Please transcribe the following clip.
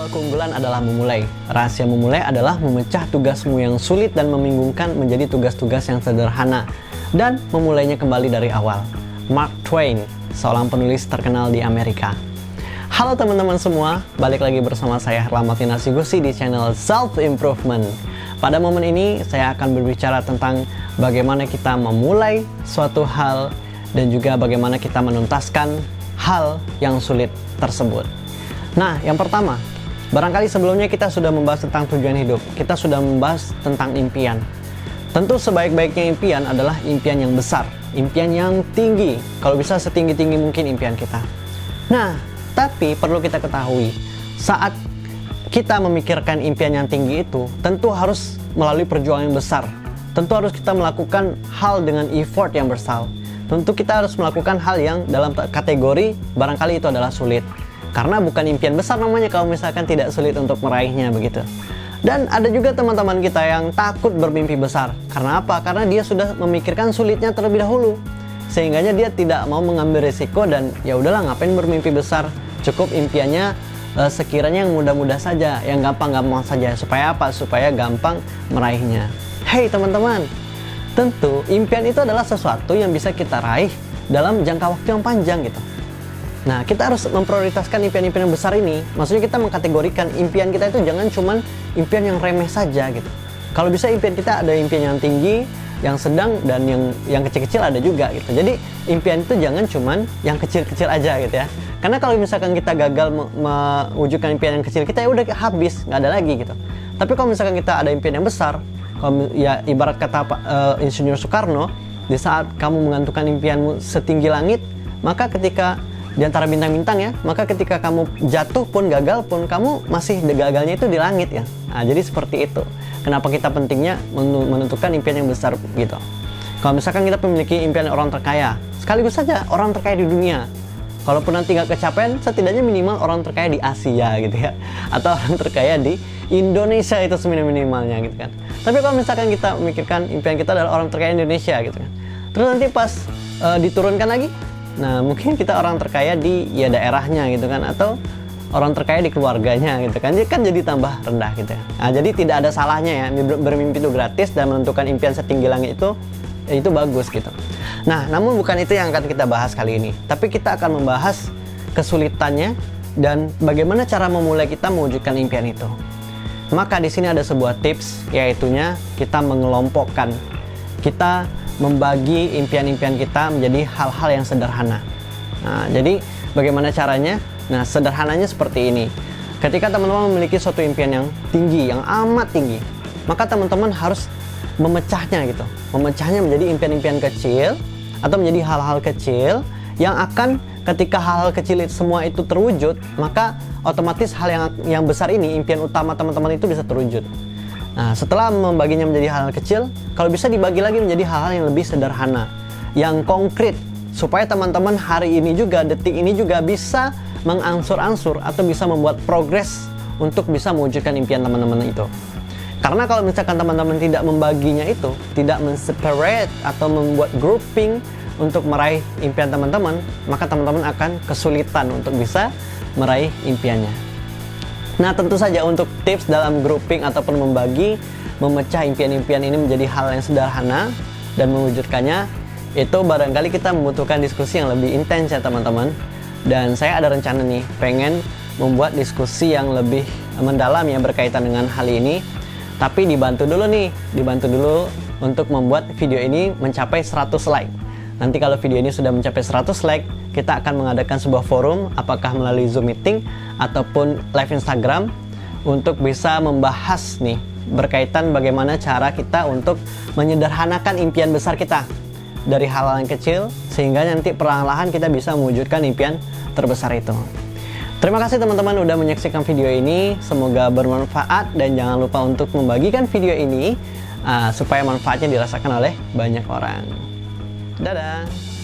sebuah keunggulan adalah memulai. Rahasia memulai adalah memecah tugasmu yang sulit dan membingungkan menjadi tugas-tugas yang sederhana dan memulainya kembali dari awal. Mark Twain, seorang penulis terkenal di Amerika. Halo teman-teman semua, balik lagi bersama saya Herlambati Nasigusti di channel Self Improvement. Pada momen ini saya akan berbicara tentang bagaimana kita memulai suatu hal dan juga bagaimana kita menuntaskan hal yang sulit tersebut. Nah, yang pertama, barangkali sebelumnya kita sudah membahas tentang tujuan hidup. Kita sudah membahas tentang impian. Tentu sebaik-baiknya impian adalah impian yang besar, impian yang tinggi. Kalau bisa setinggi-tinggi mungkin impian kita. Nah, tapi perlu kita ketahui, saat kita memikirkan impian yang tinggi itu, tentu harus melalui perjuangan yang besar. Tentu harus kita melakukan hal dengan effort yang besar. Tentu kita harus melakukan hal yang dalam kategori barangkali itu adalah sulit. Karena bukan impian besar namanya kalau misalkan tidak sulit untuk meraihnya begitu. Dan ada juga teman-teman kita yang takut bermimpi besar. Karena apa? Karena dia sudah memikirkan sulitnya terlebih dahulu. Sehingganya dia tidak mau mengambil risiko dan ya udahlah ngapain bermimpi besar. Cukup impiannya sekiranya yang mudah-mudah saja, yang gampang-gampang saja. Supaya apa? Supaya gampang meraihnya. Hey teman-teman, tentu impian itu adalah sesuatu yang bisa kita raih dalam jangka waktu yang panjang gitu. Nah, kita harus memprioritaskan impian-impian yang besar ini. Maksudnya kita mengkategorikan impian kita itu jangan cuman impian yang remeh saja gitu. Kalau bisa impian kita ada impian yang tinggi, yang sedang, dan yang kecil-kecil ada juga gitu. Jadi impian itu jangan cuman yang kecil-kecil aja gitu ya. Karena kalau misalkan kita gagal mewujudkan impian yang kecil, kita ya udah habis, nggak ada lagi gitu. Tapi kalau misalkan kita ada impian yang besar, kalau ya ibarat kata Insinyur Soekarno, di saat kamu menggantungkan impianmu setinggi langit, maka ketika di antara bintang-bintang ya, maka ketika kamu jatuh pun, gagal pun, kamu masih gagalnya itu di langit ya. Nah, jadi seperti itu. Kenapa kita pentingnya menentukan impian yang besar gitu. Kalau misalkan kita memiliki impian orang terkaya, sekaligus saja orang terkaya di dunia. Kalaupun nanti nggak kecapean, setidaknya minimal orang terkaya di Asia gitu ya. Atau orang terkaya di Indonesia itu seminimal-minimalnya gitu kan. Tapi kalau misalkan kita memikirkan impian kita adalah orang terkaya Indonesia gitu kan. Terus nanti pas diturunkan lagi, nah mungkin kita orang terkaya di ya daerahnya gitu kan, atau orang terkaya di keluarganya gitu kan, jadi tambah rendah gitu ya. Nah, jadi tidak ada salahnya ya bermimpi itu gratis dan menentukan impian setinggi langit itu bagus gitu. Nah, namun bukan itu yang akan kita bahas kali ini, tapi kita akan membahas kesulitannya dan bagaimana cara memulai kita mewujudkan impian itu. Maka di sini ada sebuah tips, yaitunya kita mengelompokkan, kita membagi impian-impian kita menjadi hal-hal yang sederhana. Nah, jadi bagaimana caranya? Nah, sederhananya seperti ini. Ketika teman-teman memiliki suatu impian yang tinggi, yang amat tinggi, maka teman-teman harus memecahnya gitu. Memecahnya menjadi impian-impian kecil atau menjadi hal-hal kecil yang akan ketika hal-hal kecil semua itu terwujud, maka otomatis hal yang besar ini, impian utama teman-teman itu bisa terwujud. Nah, setelah membaginya menjadi hal-hal kecil, kalau bisa dibagi lagi menjadi hal-hal yang lebih sederhana, yang konkret, supaya teman-teman hari ini juga, detik ini juga bisa mengangsur-angsur atau bisa membuat progres untuk bisa mewujudkan impian teman-teman itu. Karena kalau misalkan teman-teman tidak membaginya itu, tidak men-separate atau membuat grouping untuk meraih impian teman-teman, maka teman-teman akan kesulitan untuk bisa meraih impiannya. Nah, tentu saja untuk tips dalam grouping ataupun memecah impian-impian ini menjadi hal yang sederhana dan mewujudkannya, itu barangkali kita membutuhkan diskusi yang lebih intens ya teman-teman. Dan saya ada rencana nih, pengen membuat diskusi yang lebih mendalam yang berkaitan dengan hal ini. Tapi dibantu dulu untuk membuat video ini mencapai 100 like. Nanti kalau video ini sudah mencapai 100 like, kita akan mengadakan sebuah forum, apakah melalui Zoom meeting ataupun live Instagram, untuk bisa membahas nih berkaitan bagaimana cara kita untuk menyederhanakan impian besar kita dari hal-hal yang kecil, sehingga nanti perlahan-lahan kita bisa mewujudkan impian terbesar itu. Terima kasih teman-teman udah menyaksikan video ini, semoga bermanfaat dan jangan lupa untuk membagikan video ini supaya manfaatnya dirasakan oleh banyak orang. Dadah!